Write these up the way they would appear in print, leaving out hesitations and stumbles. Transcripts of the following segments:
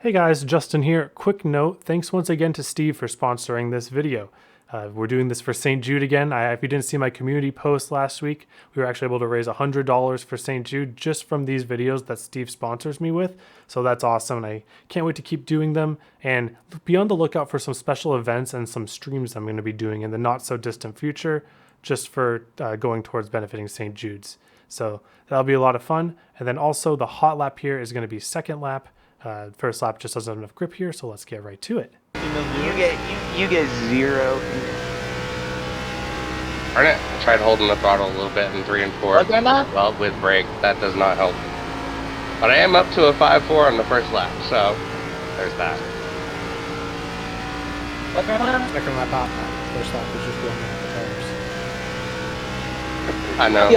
Hey guys, Justin here. Quick note, thanks once again to Steve for sponsoring this video. We're doing this for St. Jude again. If you didn't see my community post last week, we were actually able to raise $100 for St. Jude just from these videos that Steve sponsors me with. So that's awesome, and I can't wait to keep doing them. And be on the lookout for some special events and some streams I'm going to be doing in the not so distant future, just for going towards benefiting St. Jude's. So that'll be a lot of fun. And then also the hot lap here is going to be second lap. First lap just doesn't have enough grip here, so let's get right to it. You get zero. Darn it, I tried holding the throttle a little bit in 3 and 4. Okay, Grandma? Well, with brake, that does not help. But I am up to a 5.4 on the first lap, so there's that. What, Grandma? Second lap out. First lap was just blowing out the tires. I know.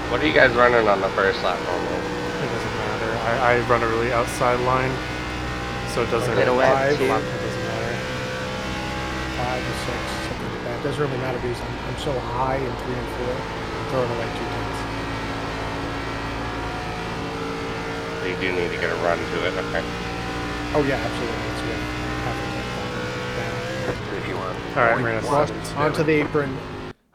What are you guys running on the first lap normally? It doesn't matter. I run a really outside line, so it doesn't Little matter. wet, too. It doesn't matter. 5 or 6, something like that. It doesn't really matter because I'm so high in 3 and 4. I'm throwing away 2 tenths. So you do need to get a run to it, okay? Oh yeah, absolutely. It's good. Half a tenth down. All right, we're gonna Cross onto the apron.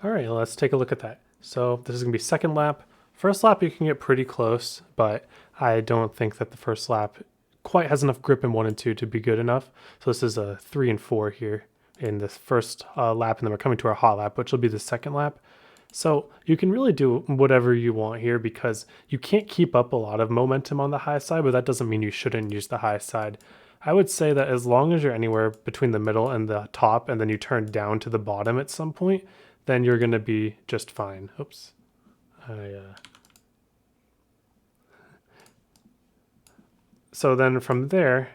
All right, let's take a look at that. So this is gonna be second lap. First lap you can get pretty close, but I don't think that the first lap quite has enough grip in 1 and 2 to be good enough. So this is a 3 and 4 here in this first lap, and then we're coming to our hot lap, which will be the second lap. So you can really do whatever you want here because you can't keep up a lot of momentum on the high side, but that doesn't mean you shouldn't use the high side. I would say that as long as you're anywhere between the middle and the top, and then you turn down to the bottom at some point, then you're going to be just fine. Oops. So then from there,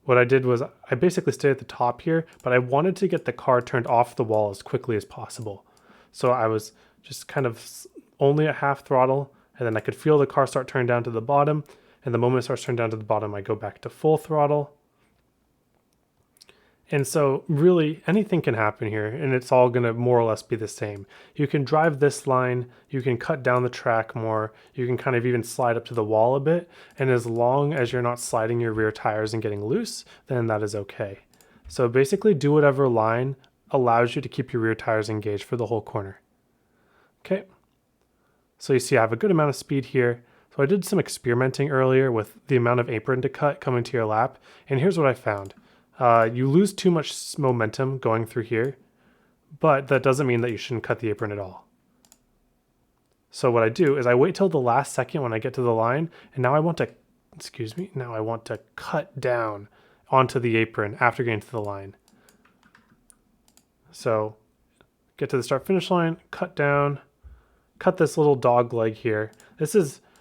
what I did was I basically stayed at the top here, but I wanted to get the car turned off the wall as quickly as possible. So I was just kind of only at half throttle, and then I could feel the car start turning down to the bottom. And the moment it starts turning down to the bottom, I go back to full throttle. And so really anything can happen here, and it's all going to more or less be the same. You can drive this line, you can cut down the track more, you can kind of even slide up to the wall a bit, and as long as you're not sliding your rear tires and getting loose, then that is okay. So basically do whatever line allows you to keep your rear tires engaged for the whole corner. Okay, so you see I have a good amount of speed here. So I did some experimenting earlier with the amount of apron to cut coming to your lap, and here's what I found. You lose too much momentum going through here, but that doesn't mean that you shouldn't cut the apron at all. So what I do is I wait till the last second when I get to the line, and now I want to, now I want to cut down onto the apron after getting to the line. So get to the start finish line, cut down, cut this little dog leg here.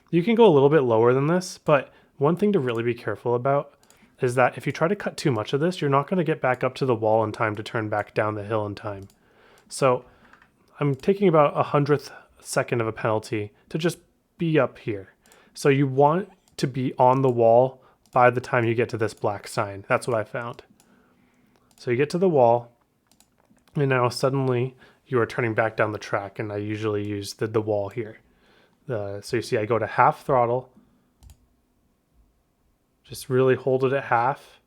You can go a little bit lower than this, but one thing to really be careful about is that if you try to cut too much of this, you're not going to get back up to the wall in time to turn back down the hill in time. So I'm taking about 100th second of a penalty to just be up here. So you want to be on the wall by the time you get to this black sign. That's what I found. So you get to the wall, and now suddenly you are turning back down the track, and I usually use the wall here. So you see I go to half throttle, just really hold it at half.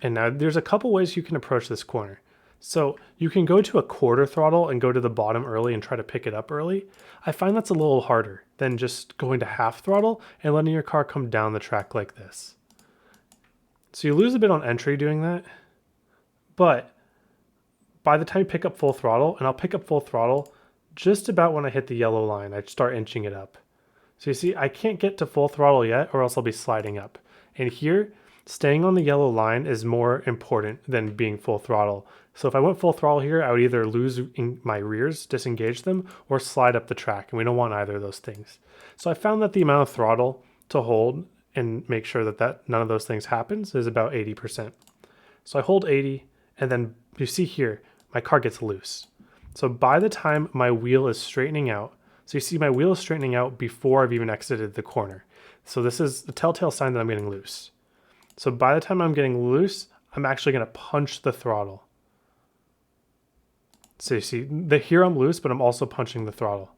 And now there's a couple ways you can approach this corner. So you can go to a quarter throttle and go to the bottom early and try to pick it up early. I find that's a little harder than just going to half throttle and letting your car come down the track like this. So you lose a bit on entry doing that, but by the time you pick up full throttle, and I'll pick up full throttle just about when I hit the yellow line, I start inching it up. So you see, I can't get to full throttle yet, or else I'll be sliding up. And here, staying on the yellow line is more important than being full throttle. So if I went full throttle here, I would either lose my rears, disengage them, or slide up the track, and we don't want either of those things. So I found that the amount of throttle to hold and make sure that none of those things happens is about 80%. So I hold 80, and then you see here, my car gets loose. So by the time my wheel is straightening out, so you see my wheel is straightening out before I've even exited the corner. So this is the telltale sign that I'm getting loose. So by the time I'm getting loose, I'm actually going to punch the throttle. So you see, here I'm loose, but I'm also punching the throttle.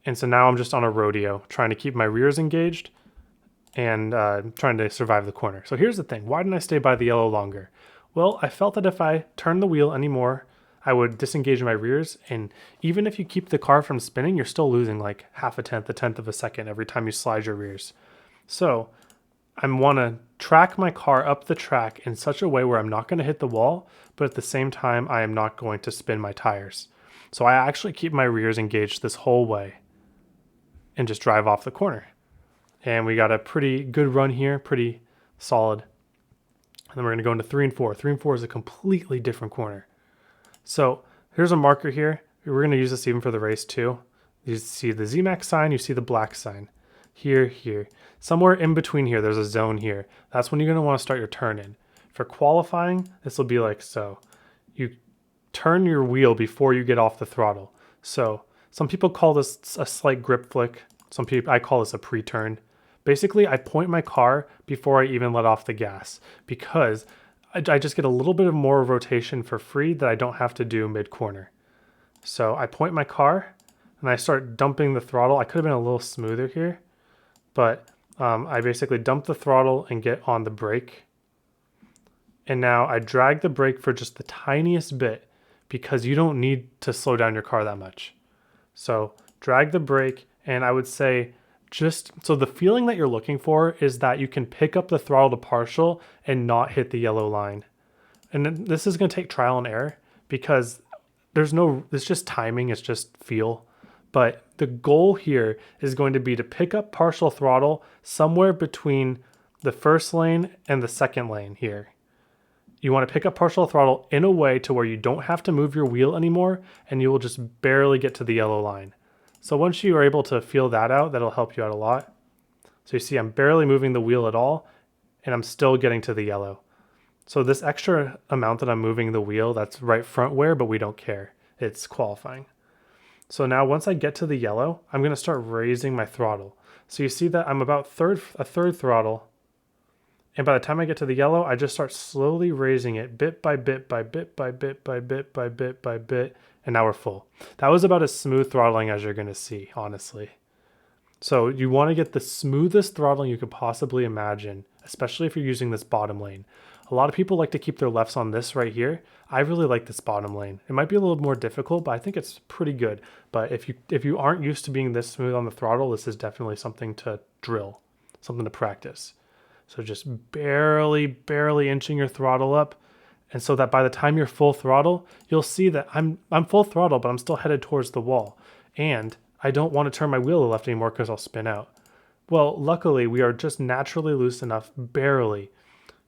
And so now I'm just on a rodeo trying to keep my rears engaged and trying to survive the corner. So here's the thing. Why didn't I stay by the yellow longer? Well, I felt that if I turned the wheel anymore, I would disengage my rears. And even if you keep the car from spinning, you're still losing like half a tenth of a second every time you slide your rears. So I want to track my car up the track in such a way where I'm not going to hit the wall, but at the same time, I am not going to spin my tires. So I actually keep my rears engaged this whole way and just drive off the corner. And we got a pretty good run here, pretty solid. And then we're going to go into 3 and 4. 3 and 4 is a completely different corner. So here's a marker here. We're going to use this even for the race too. You see the ZMAX sign, you see the black sign. Here. Somewhere in between here, there's a zone here. That's when you're going to want to start your turn in. For qualifying, this will be like so. You turn your wheel before you get off the throttle. So some people call this a slight grip flick. I call this a pre-turn. Basically, I point my car before I even let off the gas because I just get a little bit of more rotation for free that I don't have to do mid-corner. So I point my car and I start dumping the throttle. I could have been a little smoother here, but I basically dump the throttle and get on the brake. And now I drag the brake for just the tiniest bit because you don't need to slow down your car that much. So drag the brake, and I would say so the feeling that you're looking for is that you can pick up the throttle to partial and not hit the yellow line. And this is going to take trial and error because it's just timing, it's just feel. But the goal here is going to be to pick up partial throttle somewhere between the first lane and the second lane here. You want to pick up partial throttle in a way to where you don't have to move your wheel anymore and you will just barely get to the yellow line. So once you are able to feel that out, that'll help you out a lot. So you see I'm barely moving the wheel at all and I'm still getting to the yellow. So this extra amount that I'm moving the wheel, that's right front wear, but we don't care. It's qualifying. So now once I get to the yellow, I'm going to start raising my throttle. So you see that I'm about a third throttle. And by the time I get to the yellow, I just start slowly raising it bit by bit by bit by bit by bit by bit by bit. And now we're full. That was about as smooth throttling as you're going to see, honestly. So you want to get the smoothest throttling you could possibly imagine, especially if you're using this bottom lane. A lot of people like to keep their lefts on this right here. I really like this bottom lane. It might be a little more difficult, but I think it's pretty good. But if you aren't used to being this smooth on the throttle, this is definitely something to drill, something to practice. So just barely inching your throttle up. And so that by the time you're full throttle, you'll see that I'm full throttle, but I'm still headed towards the wall. And I don't want to turn my wheel to the left anymore because I'll spin out. Well, luckily, we are just naturally loose enough, barely,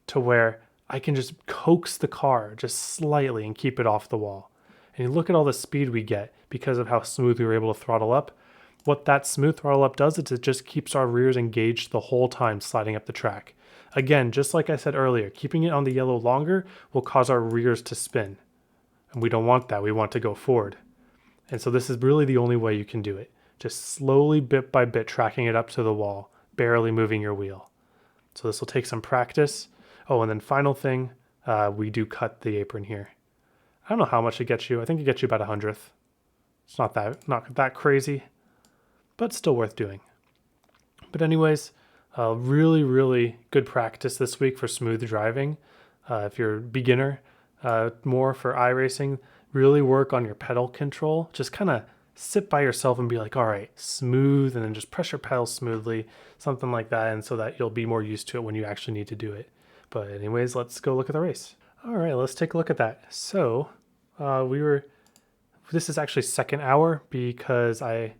to where I can just coax the car just slightly and keep it off the wall. And you look at all the speed we get because of how smooth we were able to throttle up. What that smooth throttle up does is it just keeps our rears engaged the whole time sliding up the track. Again, just like I said earlier, keeping it on the yellow longer will cause our rears to spin. And we don't want that. We want to go forward. And so this is really the only way you can do it. Just slowly, bit by bit, tracking it up to the wall, barely moving your wheel. So this will take some practice. Oh, and then final thing, we do cut the apron here. I don't know how much it gets you. I think it gets you about 100th. It's not that crazy, but still worth doing. But anyways, really good practice this week for smooth driving. If you're a beginner, more for iRacing, really work on your pedal control. Just kind of sit by yourself and be like, all right, smooth, and then just press your pedals smoothly, something like that, and so that you'll be more used to it when you actually need to do it. But anyways, let's go look at the race. All right, let's take a look at that. So this is actually second hour because I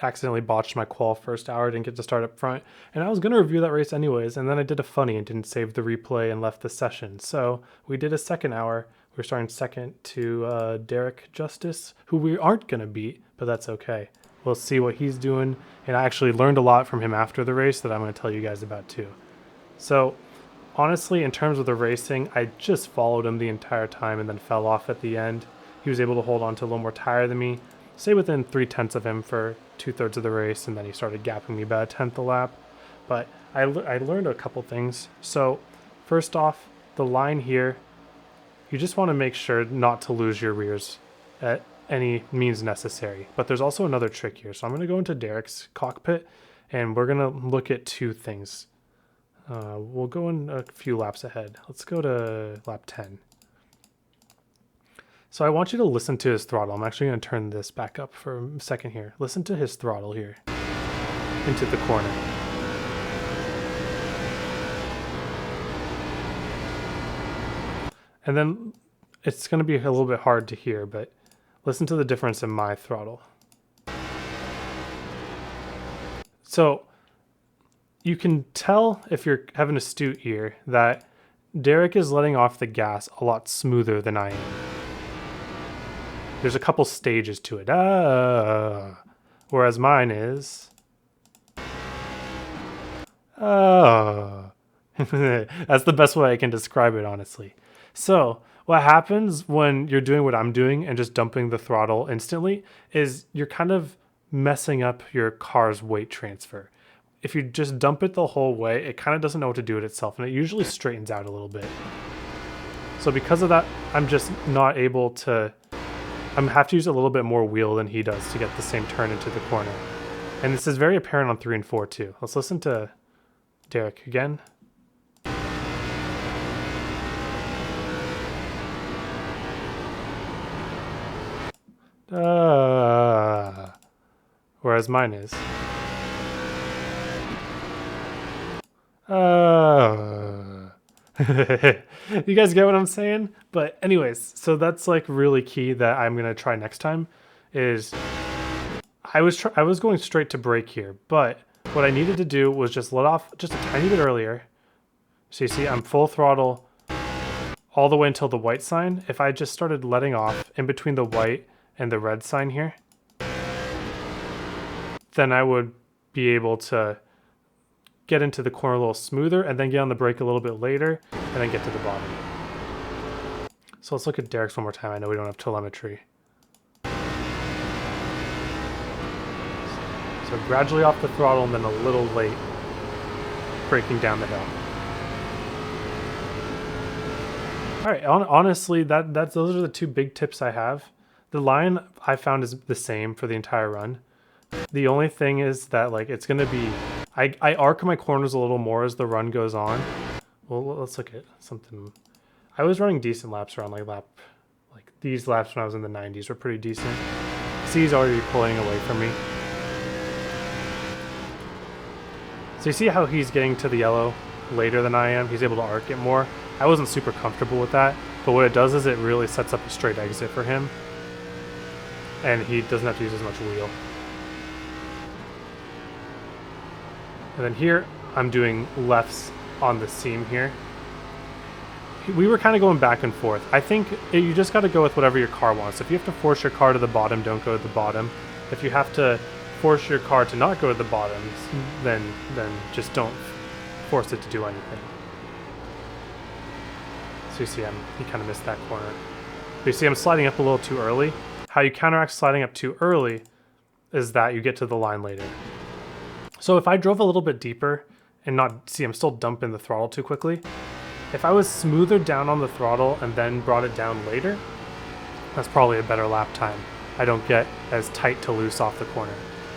accidentally botched my qual first hour, didn't get to start up front. And I was going to review that race anyways, and then I did a funny and didn't save the replay and left the session. So we did a second hour. We're starting second to Derek Justice, who we aren't going to beat, but that's okay. We'll see what he's doing. And I actually learned a lot from him after the race that I'm going to tell you guys about too. So honestly, in terms of the racing, I just followed him the entire time and then fell off at the end. He was able to hold on to a little more tire than me, stay within 3/10 of him for 2/3 of the race, and then he started gapping me about 1/10 a lap. But I learned a couple things. So first off, the line here, you just want to make sure not to lose your rears at any means necessary. But there's also another trick here. So I'm going to go into Derek's cockpit, and we're going to look at two things. We'll go in a few laps ahead. Let's go to lap 10. So I want you to listen to his throttle. I'm actually going to turn this back up for a second here. Listen to his throttle here into the corner. And then it's going to be a little bit hard to hear, but listen to the difference in my throttle. So you can tell, if you have an astute ear, that Derek is letting off the gas a lot smoother than I am. There's a couple stages to it. Whereas mine is... That's the best way I can describe it, honestly. So what happens when you're doing what I'm doing and just dumping the throttle instantly is you're kind of messing up your car's weight transfer. If you just dump it the whole way, it kind of doesn't know what to do with itself, and it usually straightens out a little bit. So because of that, I'm just not able to... I have to use a little bit more wheel than he does to get the same turn into the corner. And this is very apparent on 3 and 4 too. Let's listen to Derek again. Whereas mine is. You guys get what I'm saying? But anyways, so that's like really key that I'm gonna try next time. Is I was going straight to brake here, but what I needed to do was just let off just a tiny bit earlier. So you see, I'm full throttle all the way until the white sign. If I just started letting off in between the white and the red sign here, then I would be able to get into the corner a little smoother and then get on the brake a little bit later and then get to the bottom. So let's look at Derek's one more time. I know we don't have telemetry. So gradually off the throttle and then a little late braking down the hill. All right, honestly, those are the two big tips I have. The line I found is the same for the entire run. The only thing is that like it's gonna be, I arc my corners a little more as the run goes on. Well, let's look at something. I was running decent laps around like these laps when I was in the 90s were pretty decent. See, he's already pulling away from me. So you see how he's getting to the yellow later than I am? He's able to arc it more. I wasn't super comfortable with that, but what it does is it really sets up a straight exit for him. And he doesn't have to use as much wheel. And then here, I'm doing lefts on the seam here. We were kind of going back and forth. I think you just got to go with whatever your car wants. If you have to force your car to the bottom, don't go to the bottom. If you have to force your car to not go to the bottoms, then just don't force it to do anything. So you see, he kind of missed that corner. But you see, I'm sliding up a little too early. How you counteract sliding up too early is that you get to the line later. So if I drove a little bit deeper and not, see, I'm still dumping the throttle too quickly. If I was smoother down on the throttle and then brought it down later, that's probably a better lap time. I don't get as tight to loose off the corner.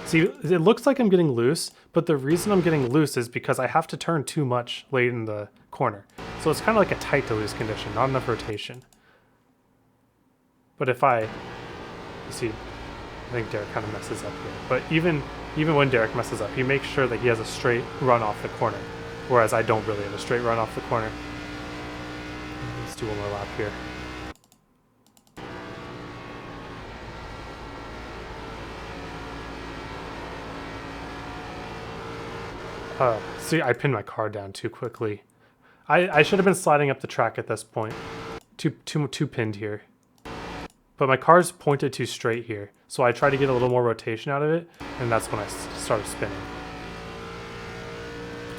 See, it looks like I'm getting loose, but the reason I'm getting loose is because I have to turn too much late in the corner. So it's kind of like a tight to loose condition, not enough rotation. But if you see, I think Derek kind of messes up here. But even when Derek messes up, he makes sure that he has a straight run off the corner, whereas I don't really have a straight run off the corner. Let's do one more lap here. See, I pinned my car down too quickly. I should have been sliding up the track at this point. Too pinned here. But my car's pointed too straight here, so I tried to get a little more rotation out of it, and that's when I started spinning.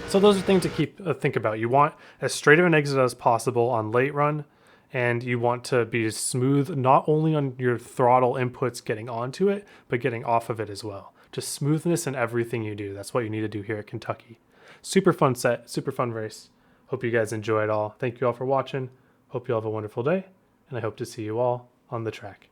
So those are things to think about. You want as straight of an exit as possible on late run, and you want to be smooth not only on your throttle inputs getting onto it, but getting off of it as well. Just smoothness in everything you do. That's what you need to do here at Kentucky. Super fun set, super fun race. Hope you guys enjoy it all. Thank you all for watching. Hope you all have a wonderful day, and I hope to see you all on the track.